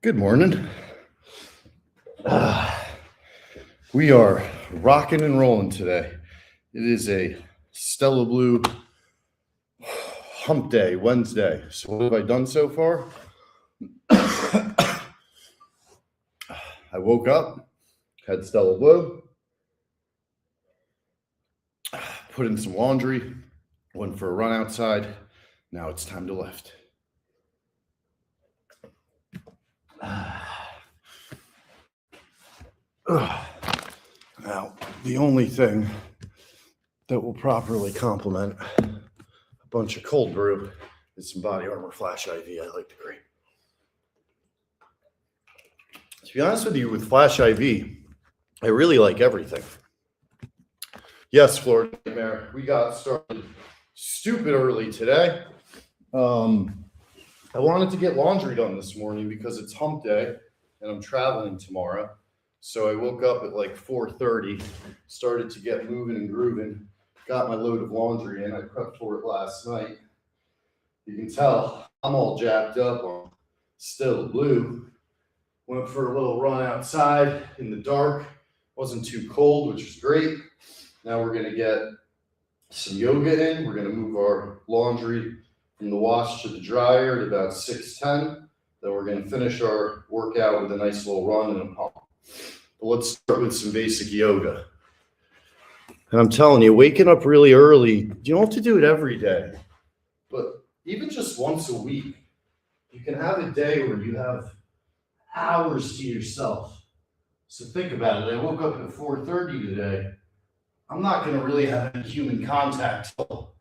Good morning. We are rocking and rolling today. It is a Stella Blue hump day, Wednesday. So what have I done so far? I woke up, had Stella Blue, put in some laundry, went for a run outside. Now it's time to lift. Now, the only thing that will properly complement a bunch of cold brew is some Body Armor Flash IV. I like the green. To be honest with you, with Flash IV, I really like everything. Yes, Florida Nightmare, we got started stupid early today. I wanted to get laundry done this morning because it's hump day and I'm traveling tomorrow. So I woke up at like 4:30, started to get moving and grooving, got my load of laundry in. I prepped for it last night. You can tell I'm all jacked up on Stella Blue. Went for a little run outside in the dark. Wasn't too cold, which is great. Now we're gonna get some yoga in. We're gonna move our laundry from the wash to the dryer at about 6:10. Then we're gonna finish our workout with a nice little run and a pump. But let's start with some basic yoga. And I'm telling you, waking up really early, you don't have to do it every day, but even just once a week, you can have a day where you have hours to yourself. So think about it. I woke up at 4:30 today. I'm not going to really have any human contact till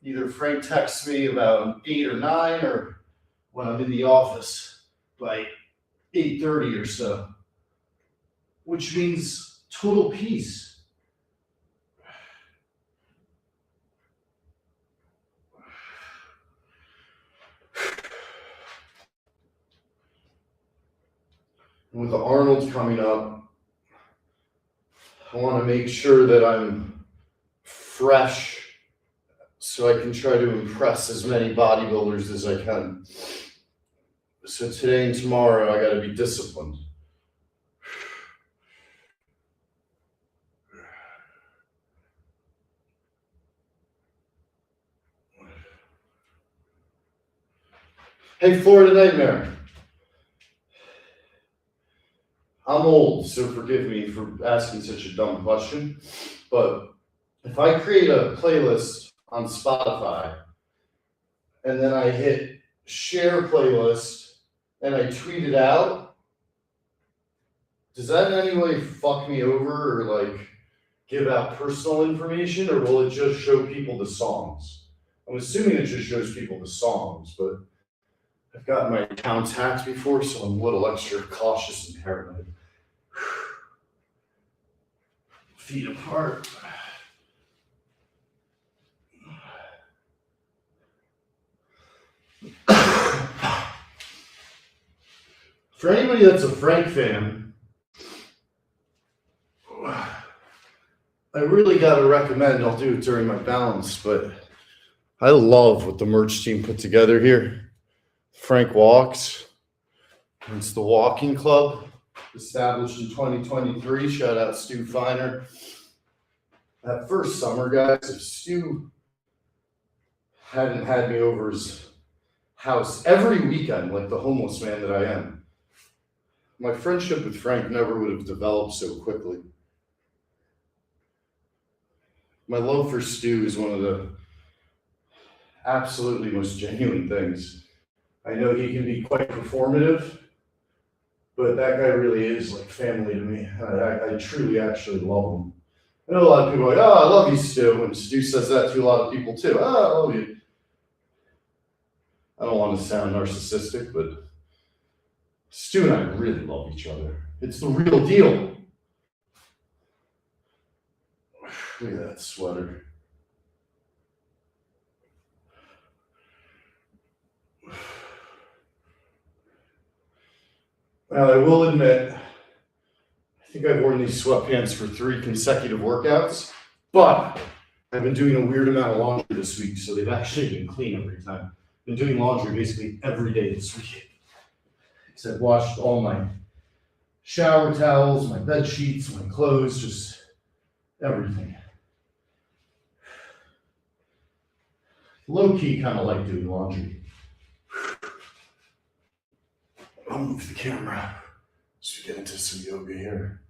either Frank texts me about 8 or 9 or when I'm in the office by 8:30 or so, which means total peace. And with the Arnold's coming up, I want to make sure that I'm fresh so I can try to impress as many bodybuilders as I can. So today and tomorrow, I got to be disciplined. Hey, Florida Nightmare. I'm old, so forgive me for asking such a dumb question, but if I create a playlist on Spotify and then I hit share playlist and I tweet it out, does that in any way fuck me over or like give out personal information, or will it just show people the songs? I'm assuming it just shows people the songs, but I've gotten my accounts hacked before, so I'm a little extra cautious and paranoid. Feet apart. For anybody that's a Frank fan, I really got to recommend, I'll do it during my balance, but I love what the merch team put together here. Frank Walks. It's the Walking Club, established in 2023. Shout out Stu Feiner. That first summer, guys, if Stu hadn't had me over his house every weekend, like the homeless man that I am, my friendship with Frank never would have developed so quickly. My love for Stu is one of the absolutely most genuine things. I know he can be quite performative, but that guy really is like family to me. I truly actually love him. I know a lot of people are like, oh, I love you, Stu. And Stu says that to a lot of people too. Oh, I love you. I don't want to sound narcissistic, but Stu and I really love each other. It's the real deal. Look at that sweater. Now, I will admit, I think I've worn these sweatpants for 3 consecutive workouts, but I've been doing a weird amount of laundry this week, so they've actually been clean every time. Been doing laundry basically every day this week. because I've washed all my shower towels, my bed sheets, my clothes, just everything. Low key, kind of like doing laundry. I'll move the camera as we get into some yoga here.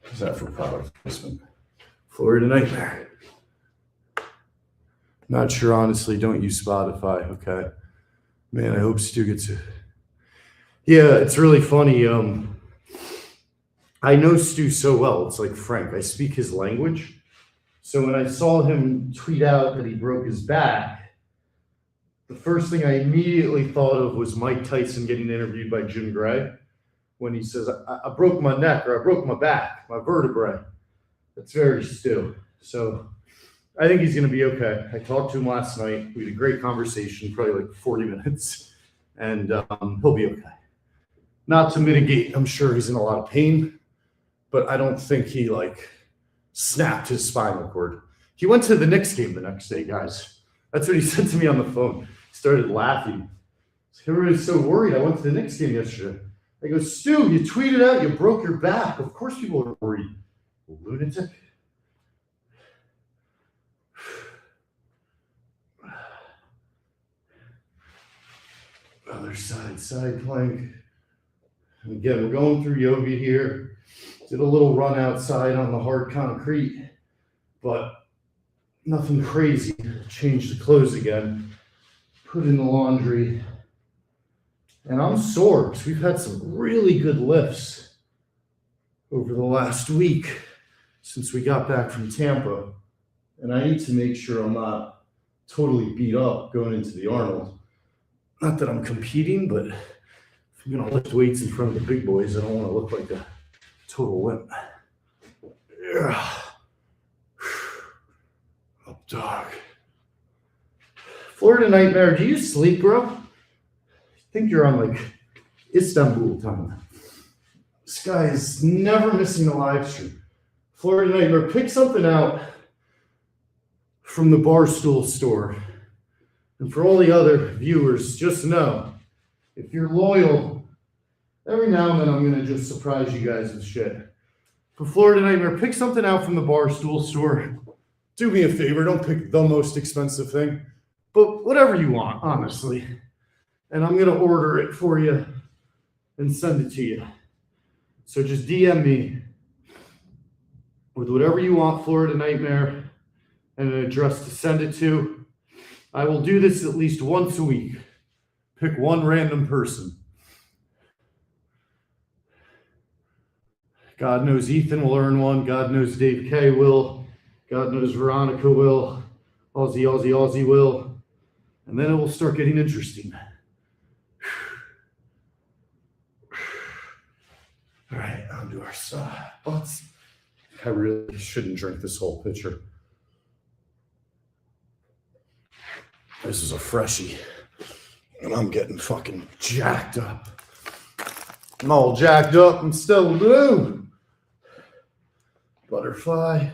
How's that for product placement? Florida Nightmare. Not sure, honestly. Don't use Spotify, okay? Man, I hope Stu gets it. Yeah, it's really funny. I know Stu so well. It's like Frank. I speak his language. So when I saw him tweet out that he broke his back, the first thing I immediately thought of was Mike Tyson getting interviewed by Jim Gray when he says, I broke my neck or I broke my back, my vertebrae. That's very Stu. So I think he's going to be okay. I talked to him last night. We had a great conversation, probably like 40 minutes, and he'll be okay. Not to mitigate, I'm sure he's in a lot of pain, but I don't think he snapped his spinal cord. He went to the Knicks game the next day, guys. That's what he said to me on the phone. He started laughing. Everybody's so worried. I went to the Knicks game yesterday. I go, Stu, you tweeted out you broke your back. Of course people are worried. Lunatic. Other side plank. And again, we're going through yoga here. Did a little run outside on the hard concrete, but nothing crazy. Changed the clothes again, put in the laundry, and I'm sore because we've had some really good lifts over the last week since we got back from Tampa, and I need to make sure I'm not totally beat up going into the Arnold. Not that I'm competing, but if I'm going to lift weights in front of the big boys, I don't want to look like a total wimp. Yeah. Up dog. Florida Nightmare, do you sleep, bro? I think you're on Istanbul time. This guy is never missing a live stream. Florida Nightmare, pick something out from the Barstool store. And for all the other viewers, just know, if you're loyal, every now and then I'm going to just surprise you guys with shit. For Florida Nightmare, pick something out from the Barstool store. Do me a favor, don't pick the most expensive thing, but whatever you want, honestly. And I'm going to order it for you and send it to you. So just DM me with whatever you want, Florida Nightmare, and an address to send it to. I will do this at least once a week. Pick one random person. God knows Ethan will earn one. God knows Dave K will. God knows Veronica will. Aussie will. And then it will start getting interesting. All right, on to our butts. I really shouldn't drink this whole pitcher. This is a freshie, and I'm getting fucking jacked up. I'm all jacked up and still blue. Butterfly.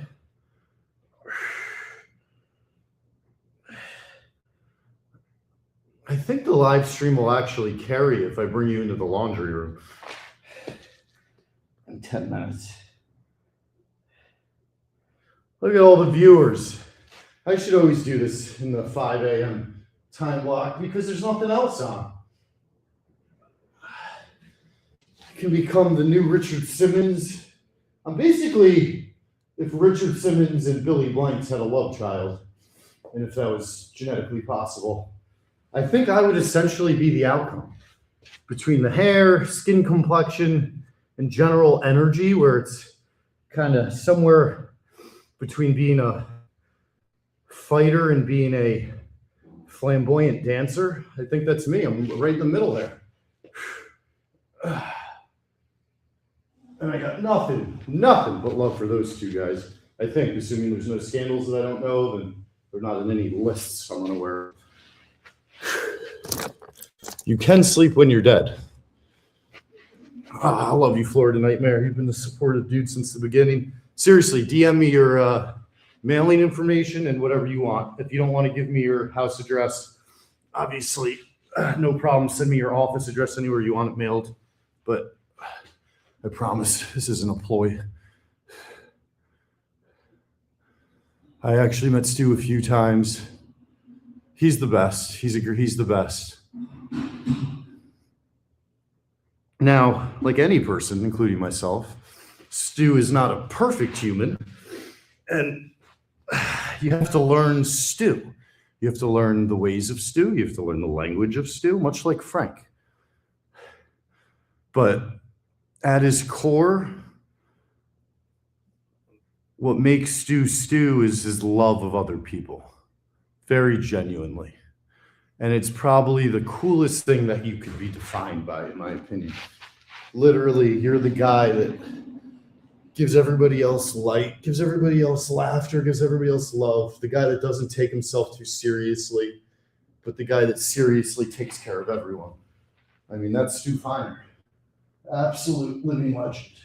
I think the live stream will actually carry if I bring you into the laundry room in 10 minutes. Look at all the viewers. I should always do this in the 5 a.m. time block because there's nothing else on. I can become the new Richard Simmons. I'm basically if Richard Simmons and Billy Blanks had a love child, and if that was genetically possible, I think I would essentially be the outcome between the hair, skin complexion, and general energy, where it's kind of somewhere between being a fighter and being a flamboyant dancer. I think that's me. I'm right in the middle there. And I got nothing but love for those two guys. I think, assuming there's no scandals that I don't know of, and they're not in any lists I'm unaware of. You can sleep when you're dead. I love you, Florida Nightmare. You've been the supportive dude since the beginning. Seriously, DM me your mailing information and whatever you want. If you don't want to give me your house address, obviously, no problem. Send me your office address anywhere you want it mailed. But I promise this isn't a ploy. I actually met Stu a few times. He's the best. He's the best. Now, like any person, including myself, Stu is not a perfect human, and you have to learn Stu. You have to learn the ways of Stu. You have to learn the language of Stu, much like Frank. But at his core, what makes Stu Stu is his love of other people, very genuinely. And it's probably the coolest thing that you could be defined by, in my opinion. Literally, you're the guy that gives everybody else light, gives everybody else laughter, gives everybody else love. The guy that doesn't take himself too seriously, but the guy that seriously takes care of everyone. I mean, that's Stu Feiner. Absolute living legend.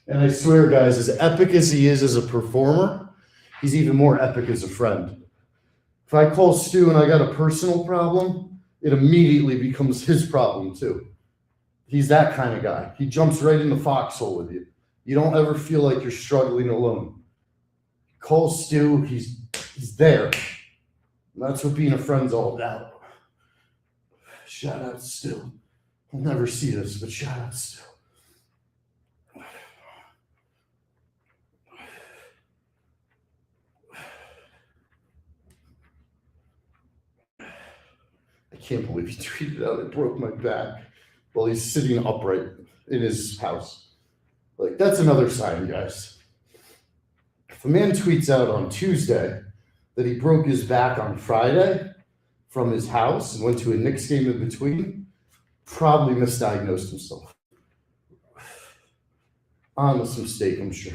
And I swear, guys, as epic as he is as a performer, he's even more epic as a friend. If I call Stu and I got a personal problem, it immediately becomes his problem too. He's that kind of guy. He jumps right in the foxhole with you. You don't ever feel like you're struggling alone. Call Stu, he's there. And that's what being a friend's all about. Shout out Stu. He'll never see this, but shout out Stu. I can't believe he tweeted out, "It broke my back," while he's sitting upright in his house. Like, that's another sign, guys. If a man tweets out on Tuesday that he broke his back on Friday from his house and went to a Knicks game in between, probably misdiagnosed himself. Honest mistake, I'm sure.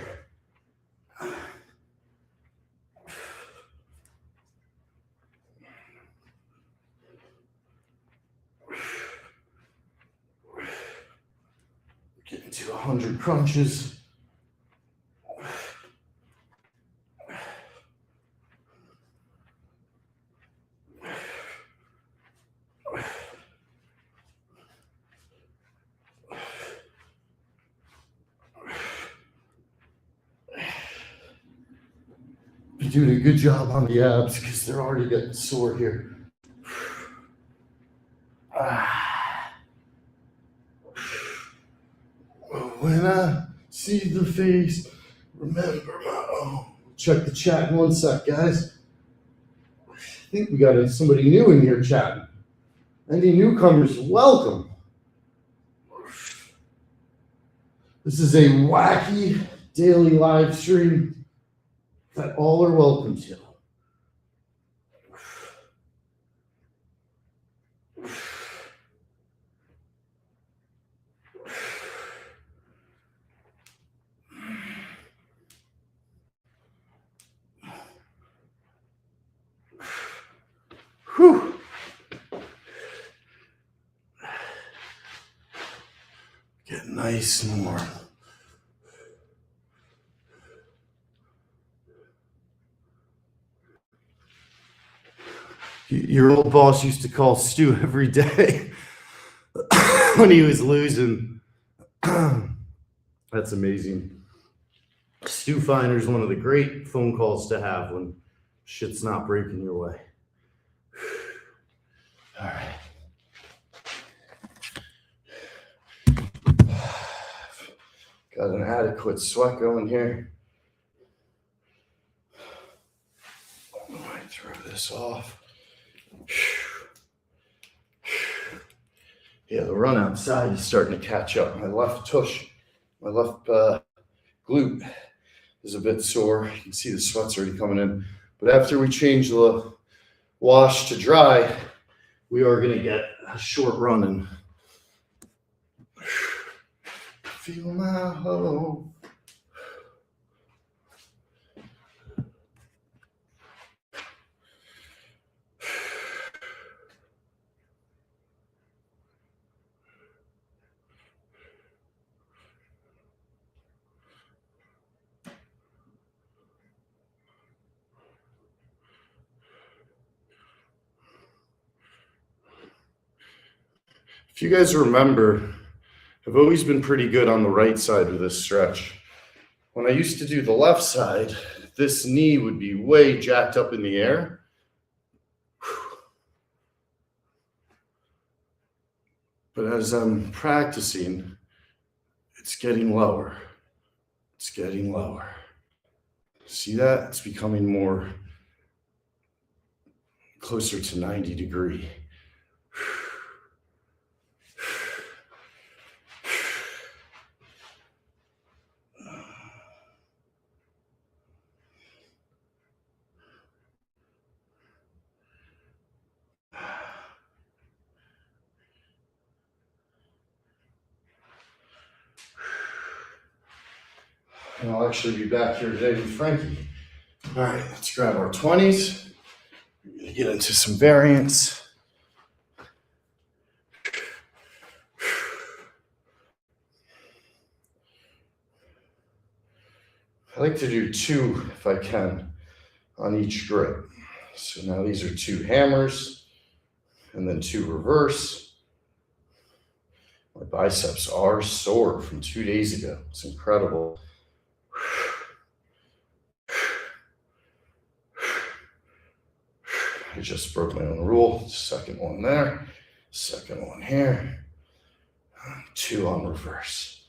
Getting to 100 crunches. You're doing a good job on the abs because they're already getting sore here. When I see the face, remember my own. Check the chat in 1 sec, guys. I think we got somebody new in here chatting. Any newcomers, welcome. This is a wacky daily live stream that all are welcome to. Whew. Get nice and warm. Your old boss used to call Stu every day when he was losing. That's amazing. Stu Feiner is one of the great phone calls to have when shit's not breaking your way. All right. Got an adequate sweat going here. I might throw this off. Yeah, the run outside is starting to catch up. My left tush, my left glute is a bit sore. You can see the sweat's already coming in. But after we change the wash to dry, we are going to get a short run in. Feel my home. you guys remember, I've always been pretty good on the right side of this stretch. When I used to do the left side, this knee would be way jacked up in the air. But as I'm practicing, it's getting lower. It's getting lower. See that? It's becoming more closer to 90 degree. And I'll actually be back here today with Frankie. All right, let's grab our 20s. We're gonna get into some variants. I like to do 2 if I can on each grip. So now these are 2 hammers and then 2 reverse. My biceps are sore from 2 days ago. It's incredible. I just broke my own rule. Second one there, second one here, 2 on reverse.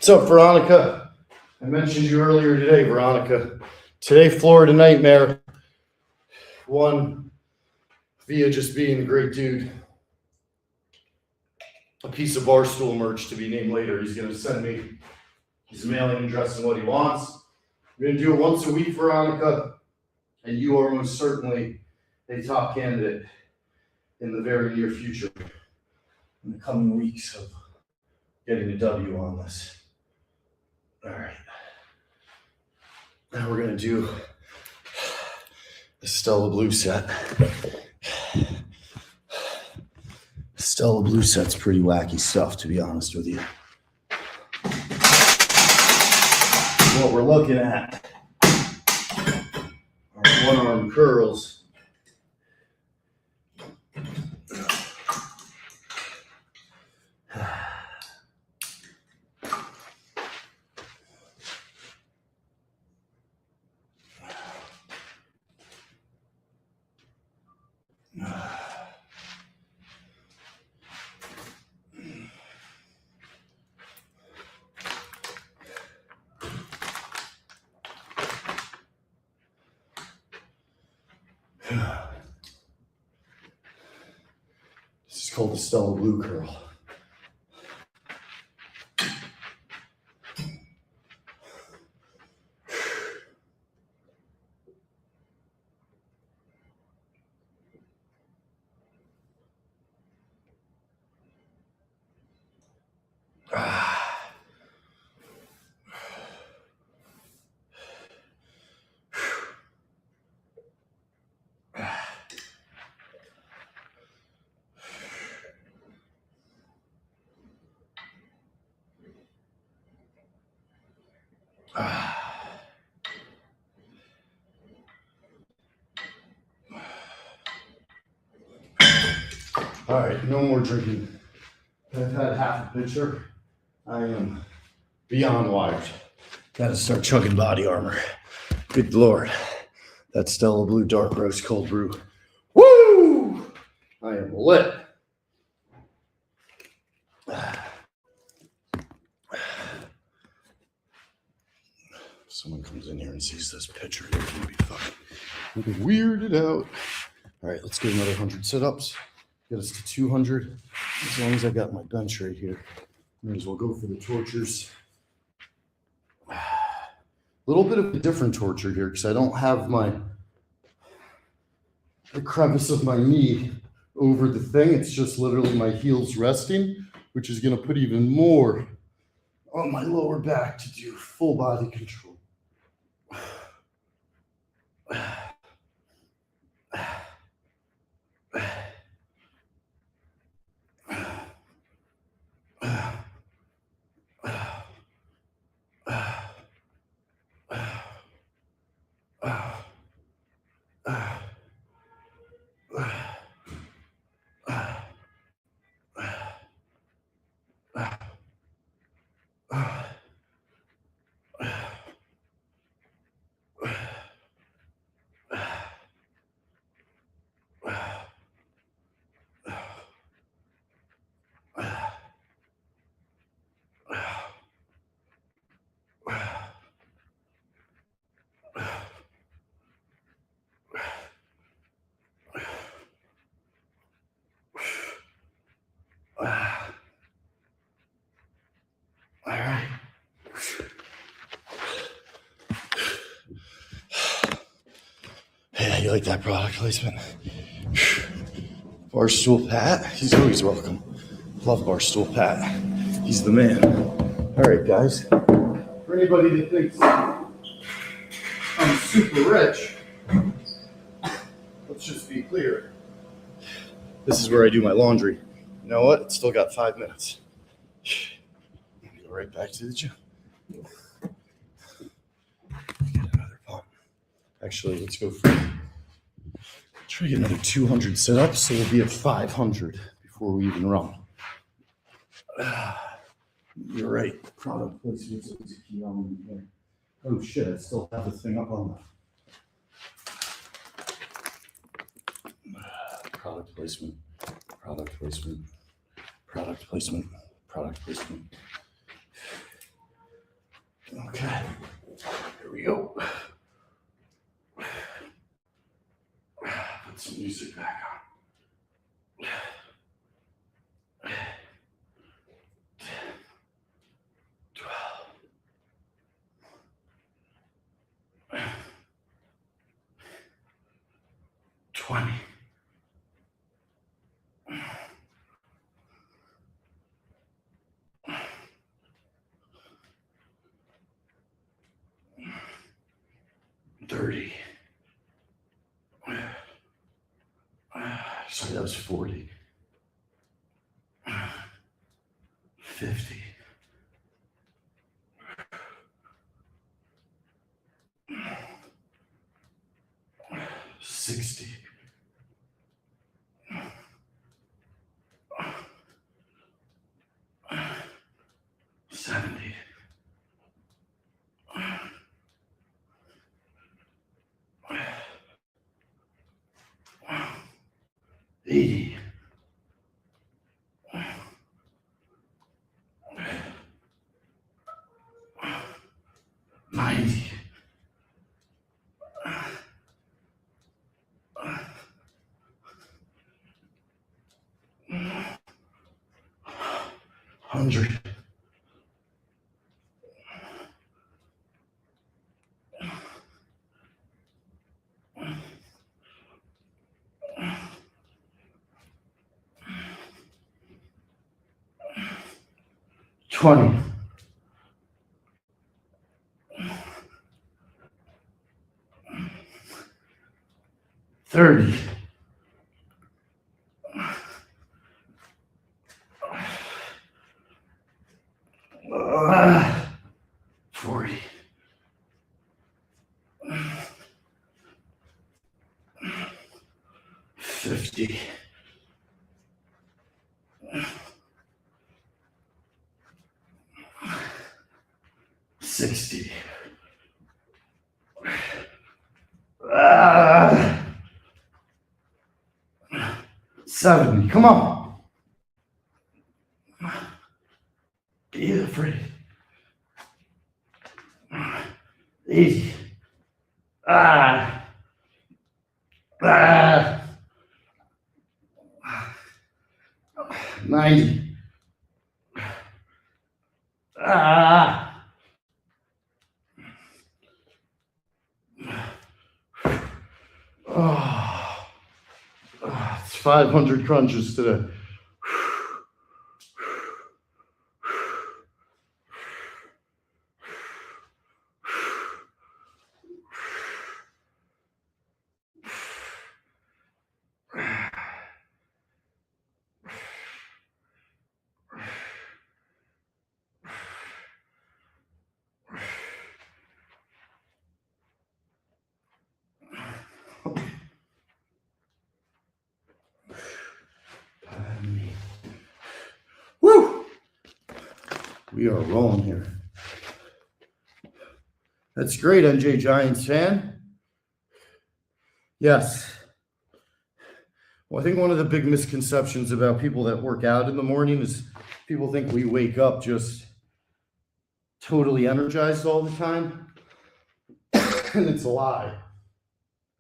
What's up, Veronica? I mentioned you earlier today, Veronica. Today, Florida Nightmare won via just being a great dude. A piece of Barstool merch to be named later. He's going to send me his mailing address and what he wants. We're going to do it once a week, Veronica, and you are most certainly a top candidate in the very near future, in the coming weeks of getting a W on this. All right. Now we're going to do the Stella Blue set. Stella Blue set's pretty wacky stuff, to be honest with you. What we're looking at are one-arm curls. This is called the Stella Blue curl. All right, no more drinking. I've had half a pitcher. I am beyond wired. Got to start chugging body armor. Good Lord. That Stella Blue dark roast cold brew. Woo! I am lit. Someone comes in here and sees this pitcher, they're gonna be fucking weirded out. All right, let's get another 100 sit-ups. Get us to 200. As long as I got my bench right here, might as well go for the tortures. little bit of a different torture here because I don't have the crevice of my knee over the thing. It's just literally my heels resting, which is going to put even more on my lower back to do full body control. All right. Hey, you like that product placement? Barstool Pat, he's always welcome. Love Barstool Pat. He's the man. All right, guys. For anybody that thinks I'm super rich, let's just be clear. This is where I do my laundry. You know what? It's still got 5 minutes. Go right back to the gym. Get another pump. Actually, let's go for try to get another 200 sit-ups, so we'll be at 500 before we even run. You're right. Product placement is a key element here. Oh shit! I still have the thing up on the product placement. Product placement. Product placement. Product placement. Okay. Here we go. Put some music back on. 20. 30. Sorry, that was 40. 50. 60. 70. 80. 90. 100. 20. 30. 40. 50. 60. 70. Come on. Be afraid. 80. 90. 100. 500 crunches today. Woo! We are rolling here. That's great, NJ Giants fan. Yes. Well, I think one of the big misconceptions about people that work out in the morning is people think we wake up just totally energized all the time. And it's a lie.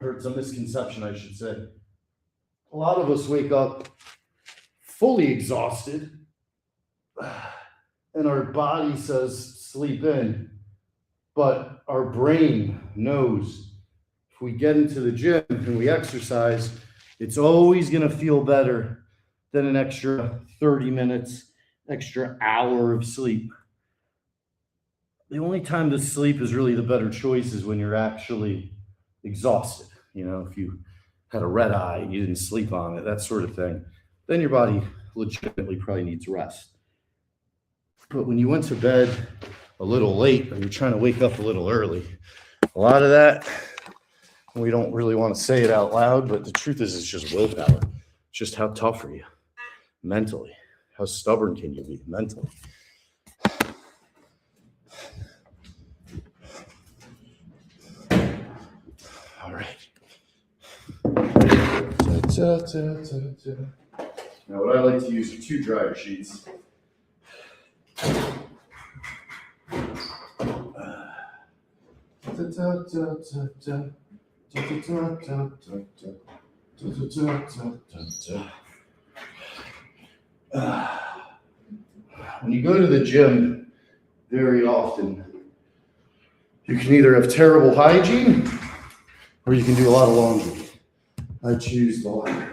Or it's a misconception, I should say. A lot of us wake up fully exhausted, and our body says sleep in, but our brain knows if we get into the gym and we exercise, it's always going to feel better than an extra 30 minutes, extra hour of sleep. The only time to sleep is really the better choice is when you're actually exhausted. You know, if you had a red eye and you didn't sleep on it, that sort of thing, then your body legitimately probably needs rest. But when you went to bed a little late or you're trying to wake up a little early, a lot of that, we don't really want to say it out loud, but the truth is it's just willpower. It's just how tough are you mentally? How stubborn can you be mentally? All right. Now, what I like to use are 2 dryer sheets. When you go to the gym, very often, you can either have terrible hygiene or you can do a lot of laundry. I choose the latter.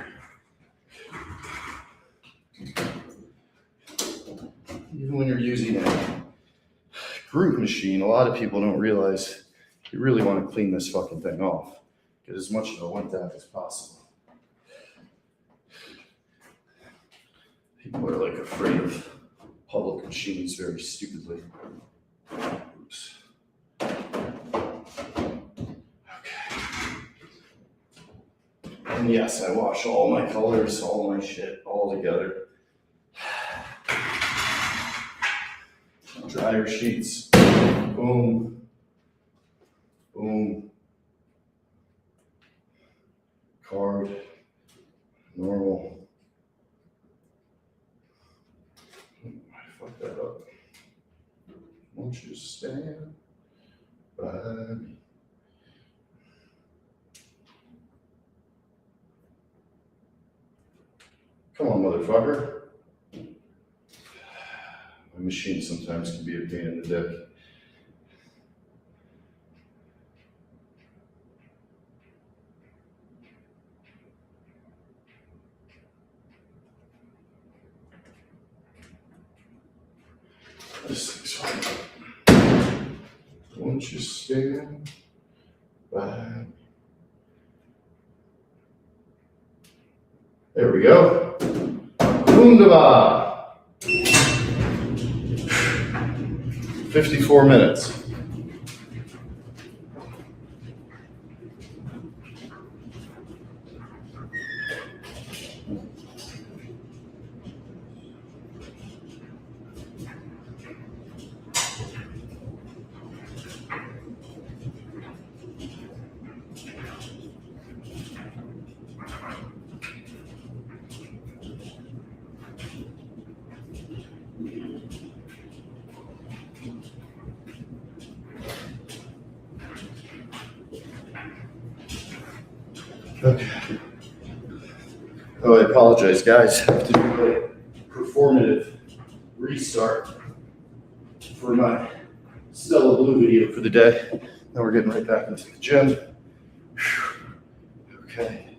Even when you're using a group machine, a lot of people don't realize you really want to clean this fucking thing off. Get as much of a went out as possible. People are like afraid of public machines very stupidly. Oops. And yes, I wash all my colors, all my shit, all together. Dryer sheets. Boom. Boom. Card. Normal. I fucked that up. Won't you stand by me? Come on, motherfucker. My machine sometimes can be a pain in the dick. This thing's fine. Won't you stand by me? There we go. Wunderbar. 54 minutes. Okay. Oh, I apologize, guys. I have to do a performative restart for my Stella Blue video for the day. Now we're getting right back into the gym. Okay.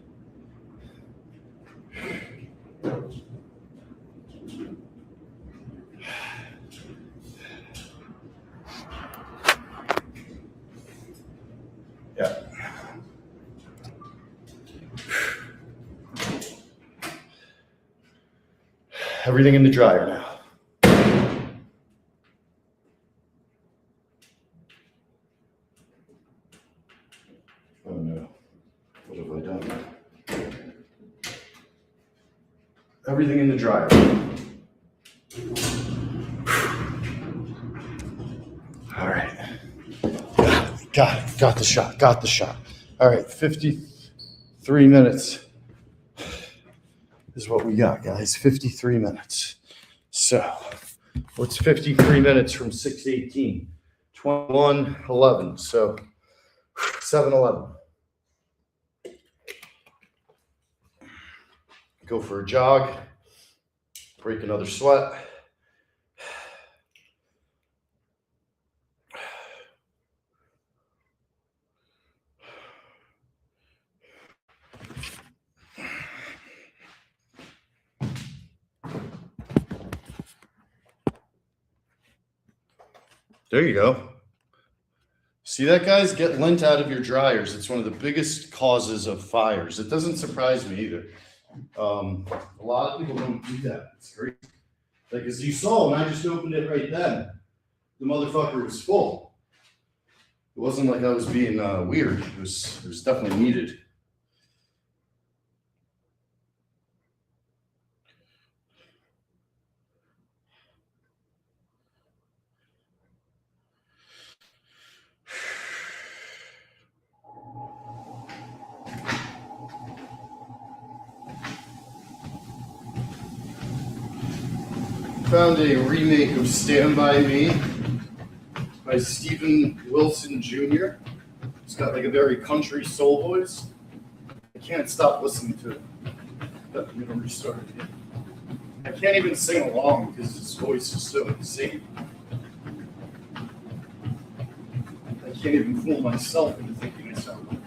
Everything in the dryer now. Oh no, what have I done? Everything in the dryer. All right. Got the shot. All right, 53 minutes is what we got, guys. 53 minutes. So what's 53 minutes from 6:18? 21:11. So 7:11. Go for a jog. Break another sweat. There you go. See that, guys? Get lint out of your dryers. It's one of the biggest causes of fires. It doesn't surprise me either. A lot of people don't do that. It's great. Like, as you saw, when I just opened it right then, the motherfucker was full. It wasn't like I was being weird. It was definitely needed. Found a remake of Stand By Me by Stephen Wilson Jr. It's got like a very country soul voice. I can't stop listening to it. I'm gonna restart it again. I can't even sing along because his voice is so insane. I can't even fool myself into thinking I sound like.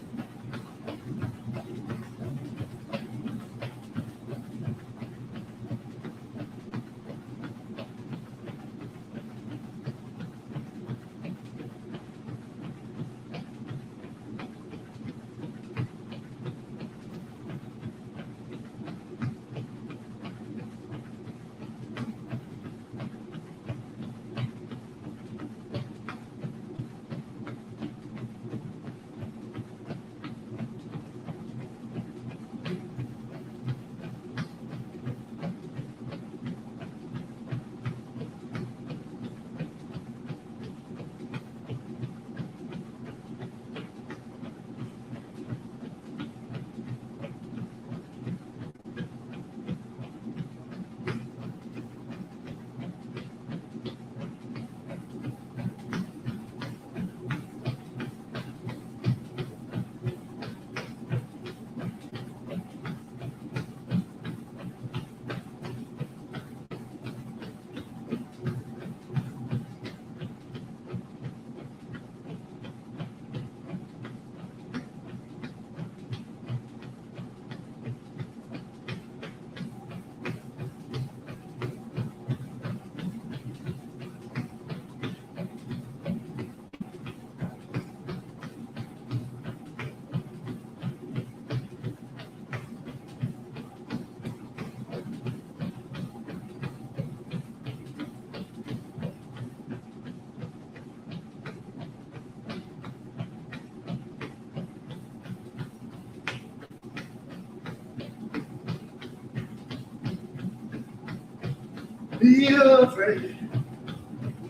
Be afraid.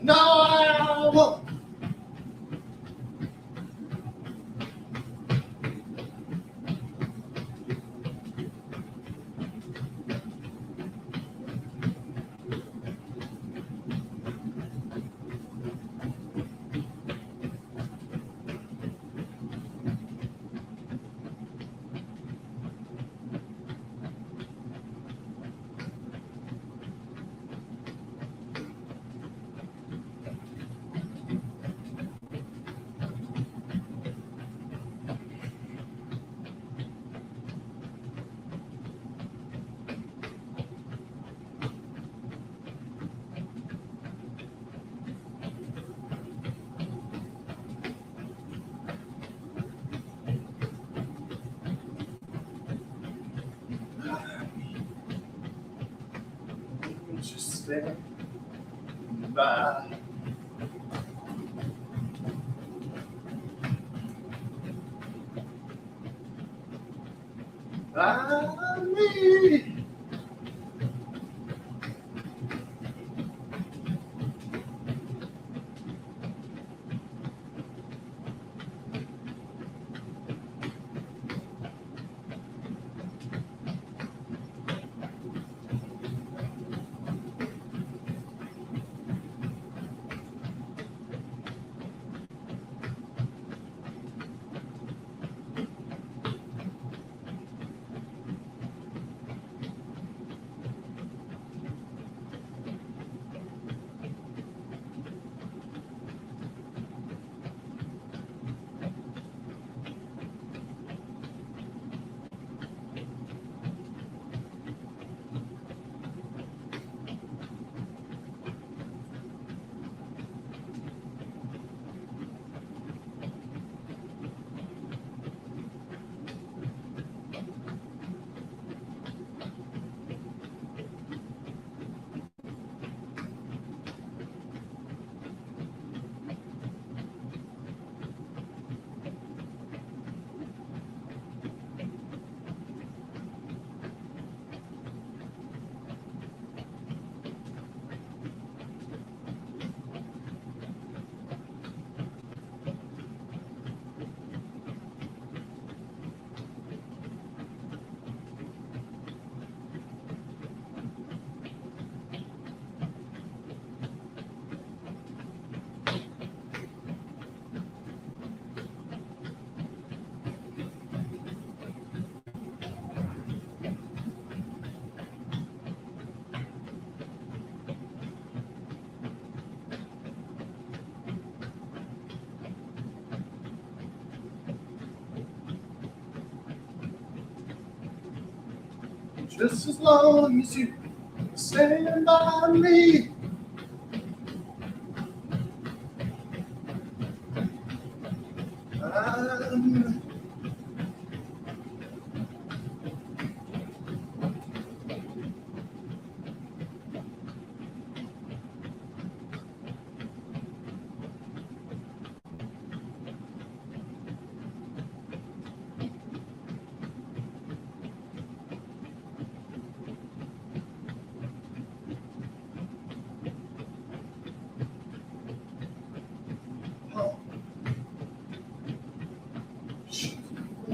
No, I won't. Just stand by. By me. Just as long as you stand by me. I'm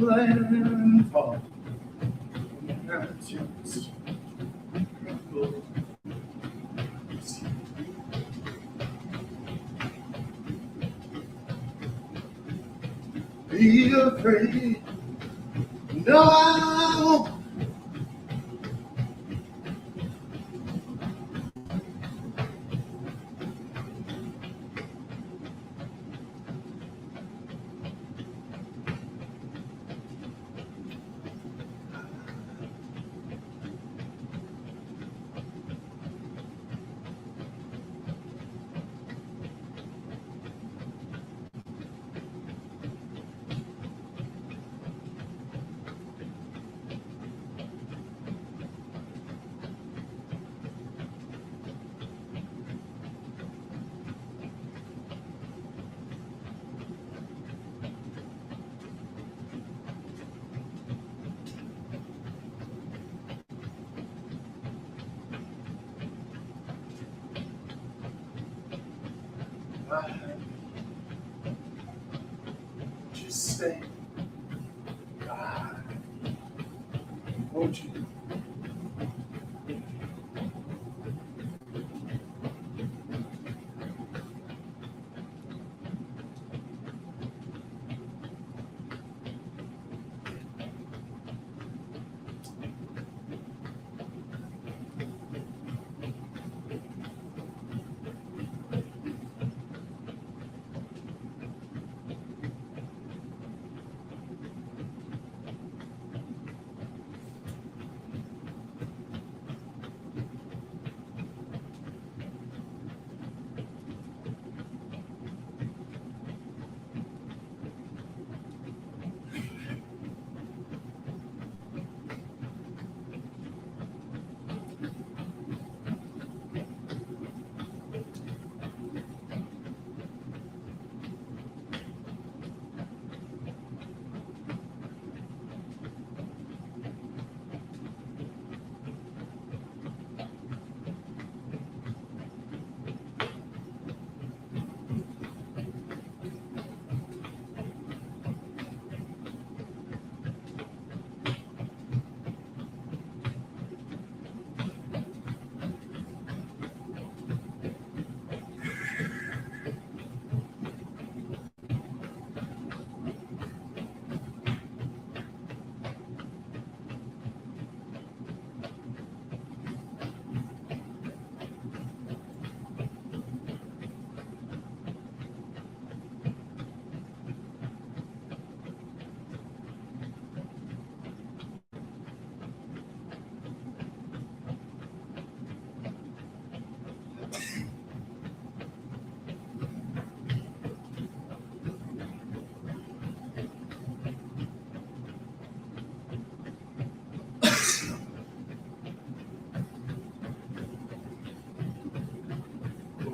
landfall. Be afraid. No, I won't. Just stay. God, won't you?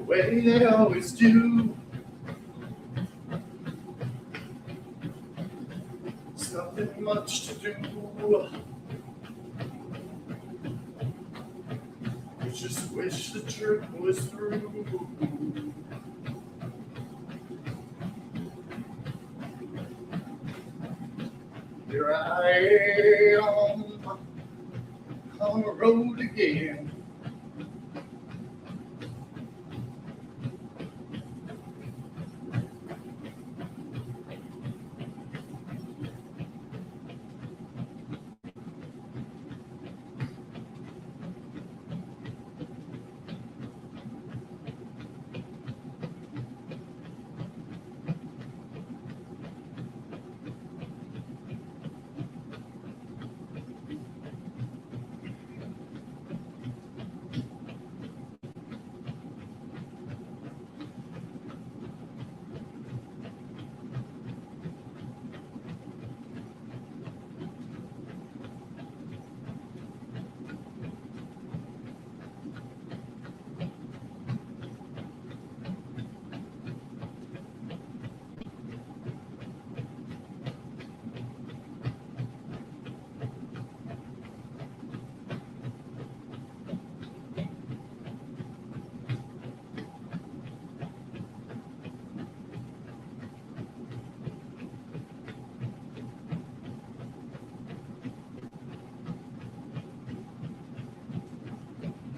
way they always do. It's nothing much to do. I just wish the trip was through. Here I am on the road again.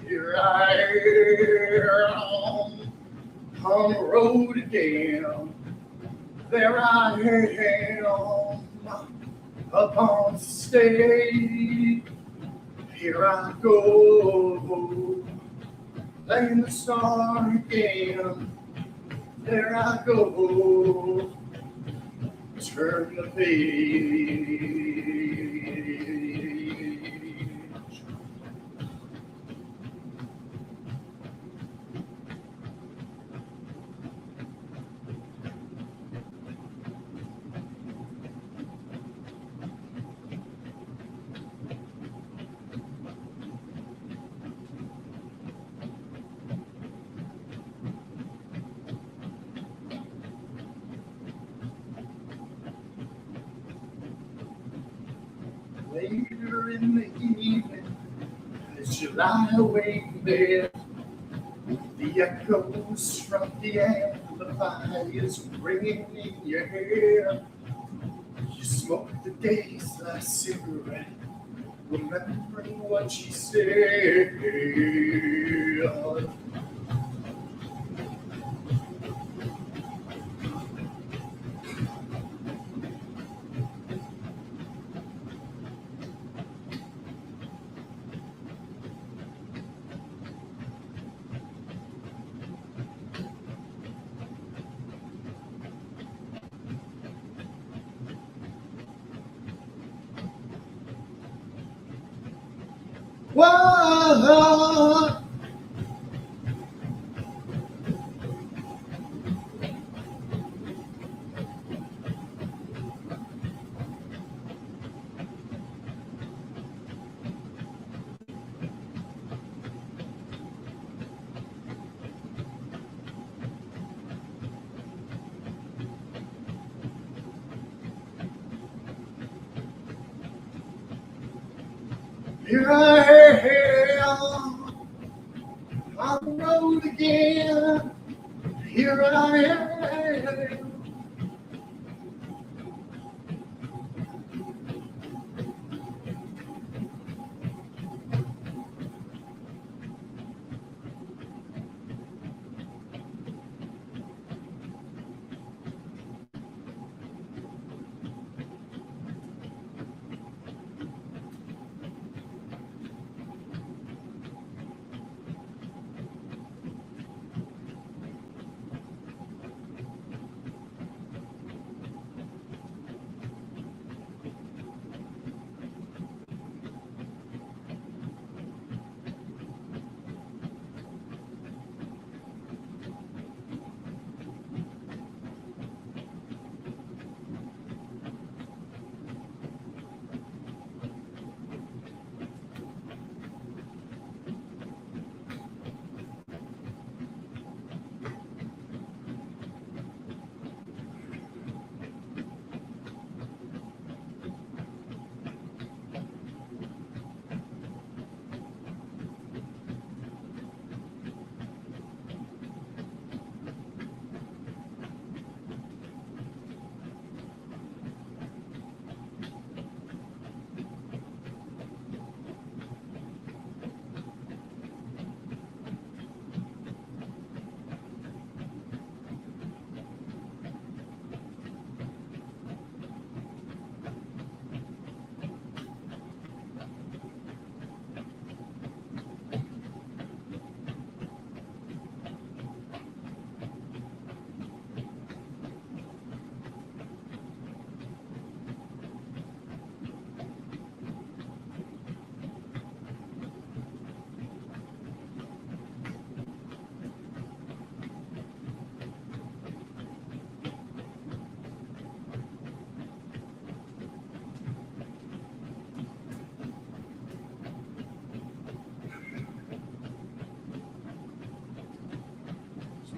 Here I am on the road again. There I am upon the stage. Here I go, playing the star again. There I go, turn the page. Later in the evening, as you lie awake in bed, the echoes from the amplifiers ringing in your head. You smoke the day's last cigarette, remembering what she said. Whoa! Here I am on the road again. Here I am.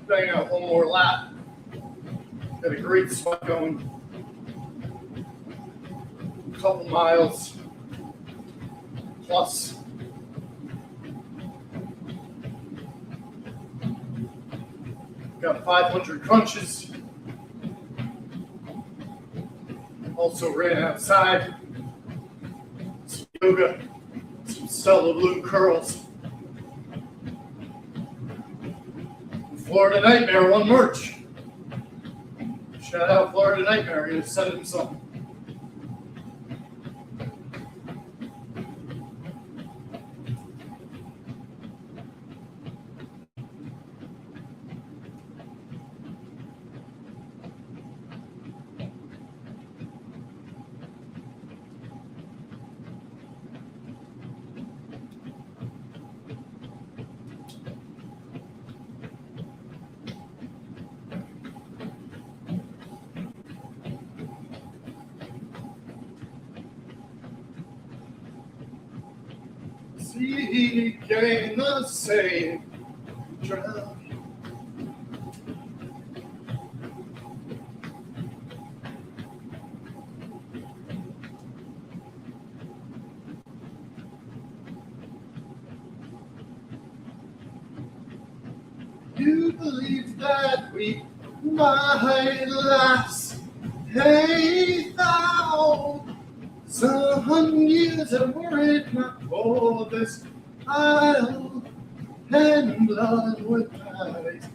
Bang out one more lap. Got a great sweat going. A couple miles plus. Got 500 crunches. Also ran outside. Some yoga. Some Stella blue curls. Florida Nightmare won merch. Shout out Florida Nightmare. I'm going to send him something. Sea gain the same drown. You believe that we might last 8,000 years and were it not for this isle and blood would pass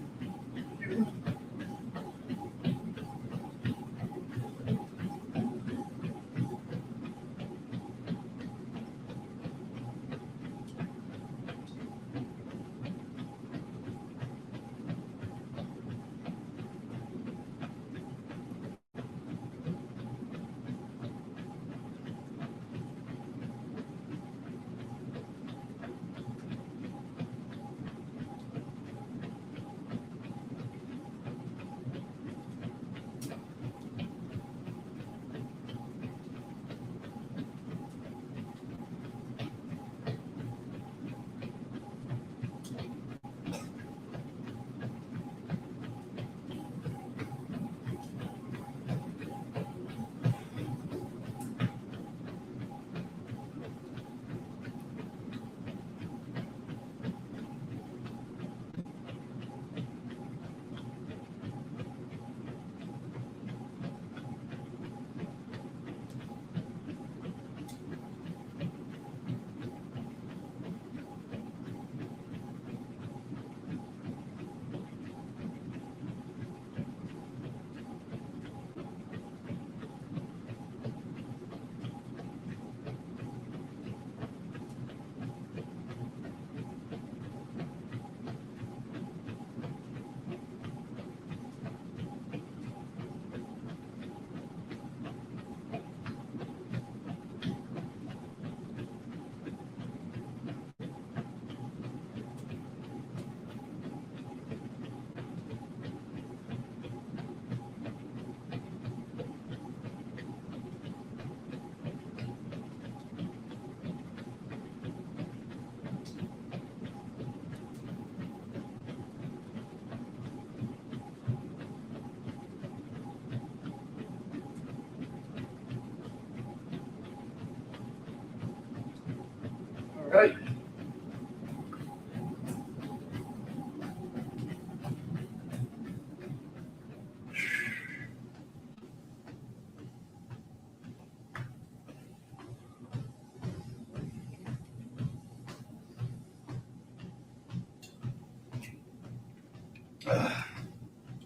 you. All right.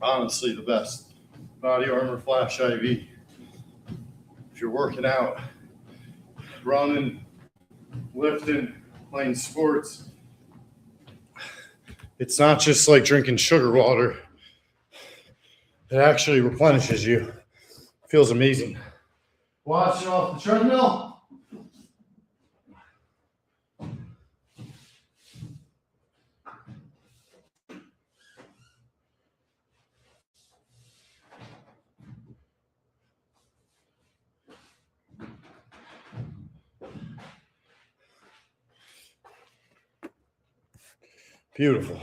Honestly, the best. Body Armor Flash IV. If you're working out, running, lifting, playing sports, it's not just like drinking sugar water. It actually replenishes you. Feels amazing. Watching off the treadmill. Beautiful.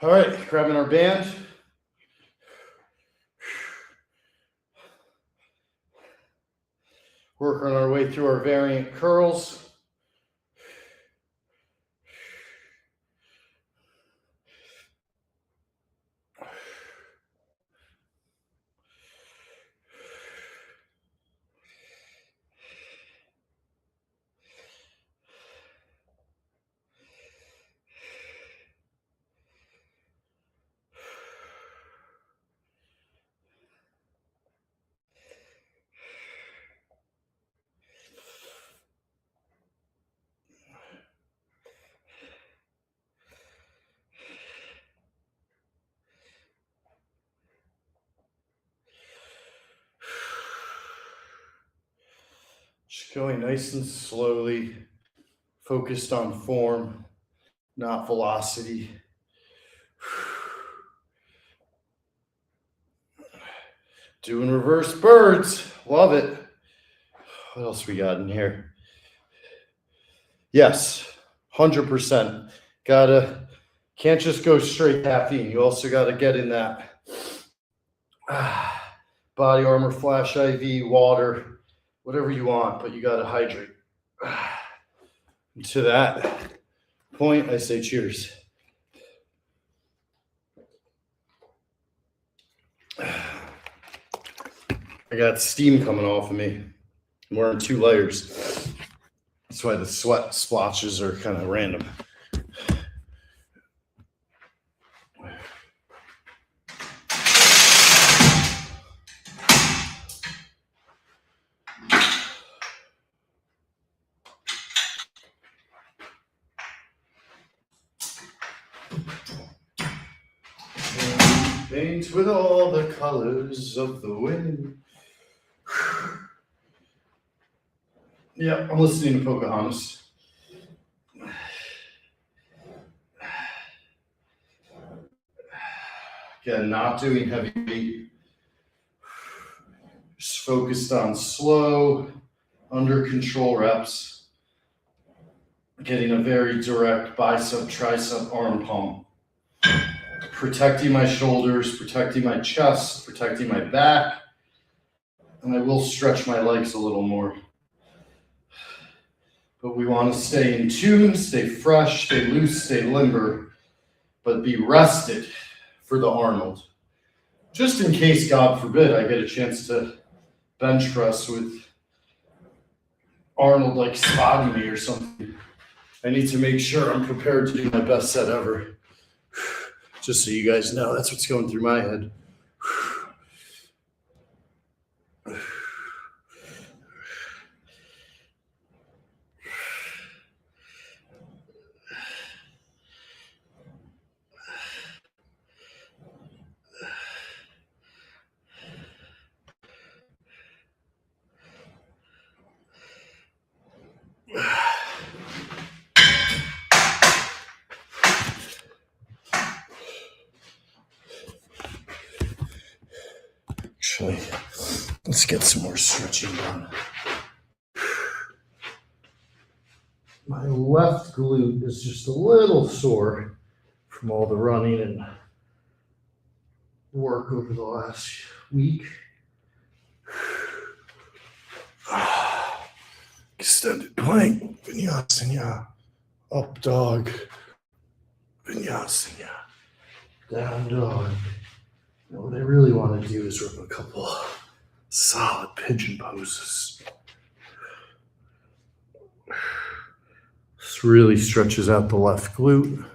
All right, grabbing our band. Working our way through our variant curls. Just going nice and slowly, focused on form, not velocity. Doing reverse birds. Love it. What else we got in here? Yes, 100%. Can't just go straight caffeine. You also got to get in that Body Armor Flash IV, water, whatever you want, but you got to hydrate. To that point, I say cheers. I got steam coming off of me. I'm wearing 2 layers. That's why the sweat splotches are kind of random. Paint with all the colors of the wind. Yeah, I'm listening to Pocahontas. Again, not doing heavy weight. Just focused on slow, under control reps. Getting a very direct bicep, tricep, arm pump. Protecting my shoulders, protecting my chest, protecting my back. And I will stretch my legs a little more. But we want to stay in tune, stay fresh, stay loose, stay limber, but be rested for the Arnold. Just in case, God forbid, I get a chance to bench press with Arnold like spotting me or something. I need to make sure I'm prepared to do my best set ever. Just so you guys know, that's what's going through my head. Actually, let's get some more stretching done. My left glute is just a little sore from all the running and work over the last week. Extended plank, vinyasana, up dog, vinyasana, down dog. Now what I really want to do is rip a couple solid pigeon poses. This really stretches out the left glute.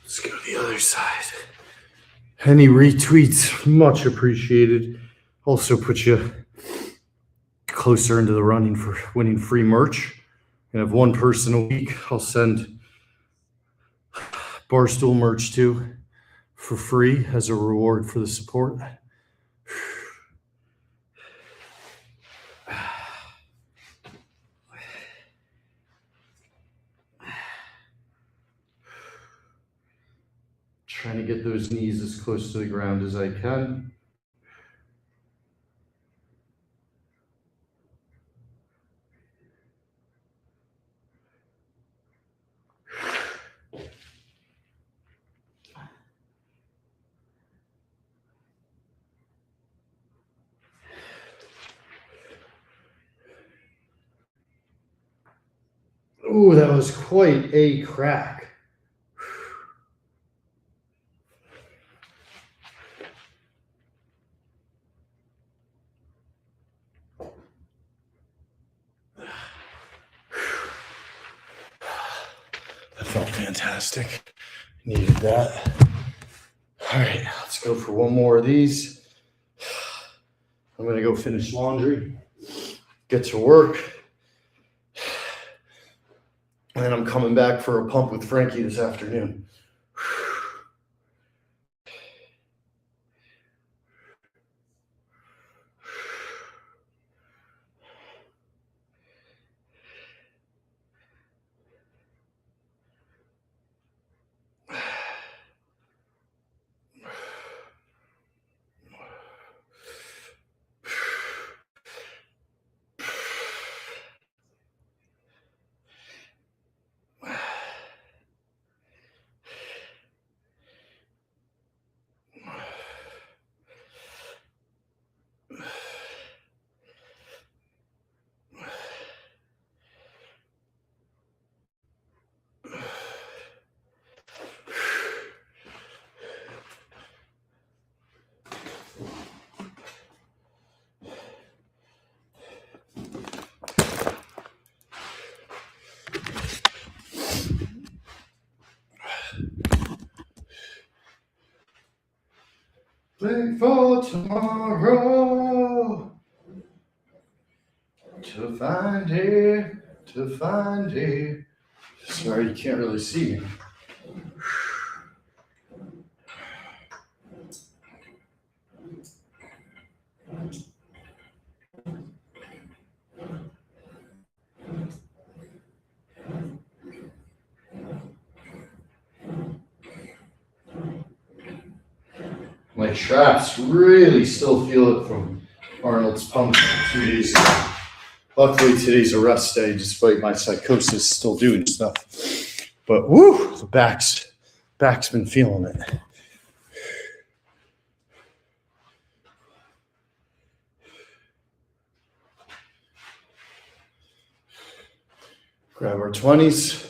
Let's go to the other side. Any retweets, much appreciated. Also put you closer into the running for winning free merch. And have one person a week I'll send Barstool merch to for free as a reward for the support. Trying to get those knees as close to the ground as I can. Ooh, that was quite a crack. That felt fantastic. Needed that. All right, let's go for one more of these. I'm gonna go finish laundry, get to work, and then I'm coming back for a pump with Frankie this afternoon. Wait for tomorrow to find it, to find it. Sorry, you can't really see me. My traps really still feel it from Arnold's pump 2 days ago. Luckily, today's a rest day, despite my psychosis still doing stuff. But woo, the back's been feeling it. Grab our 20s.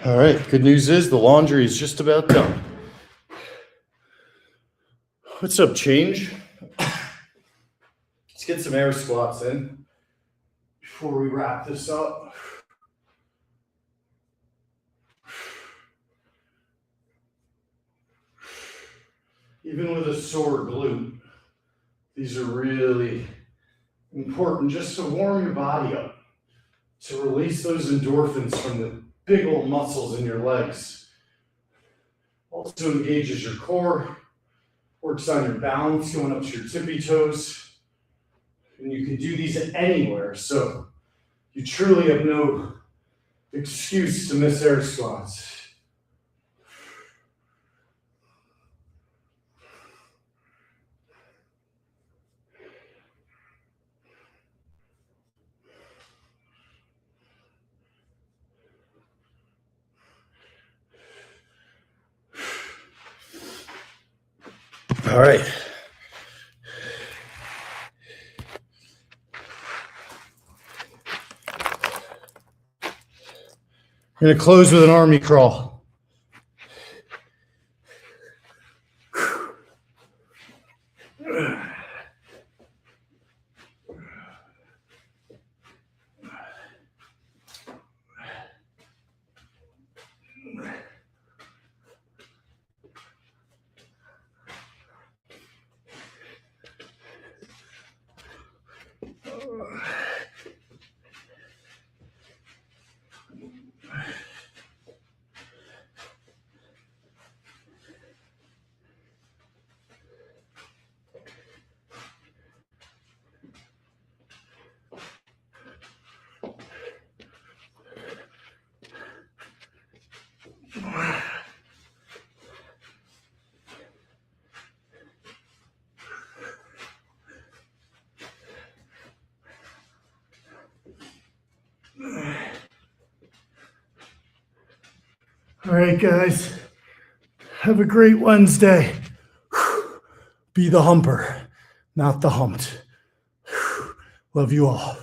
All right, good news is the laundry is just about done. What's up, change? Let's get some air squats in before we wrap this up. Even with a sore glute, these are really important just to warm your body up, to release those endorphins from the big old muscles in your legs. Also engages your core, works on your balance, going up to your tippy toes. And you can do these anywhere, so you truly have no excuse to miss air squats. All right. I'm going to close with an army crawl. All right, guys. Have a great Wednesday. Be the humper, not the humped. Love you all.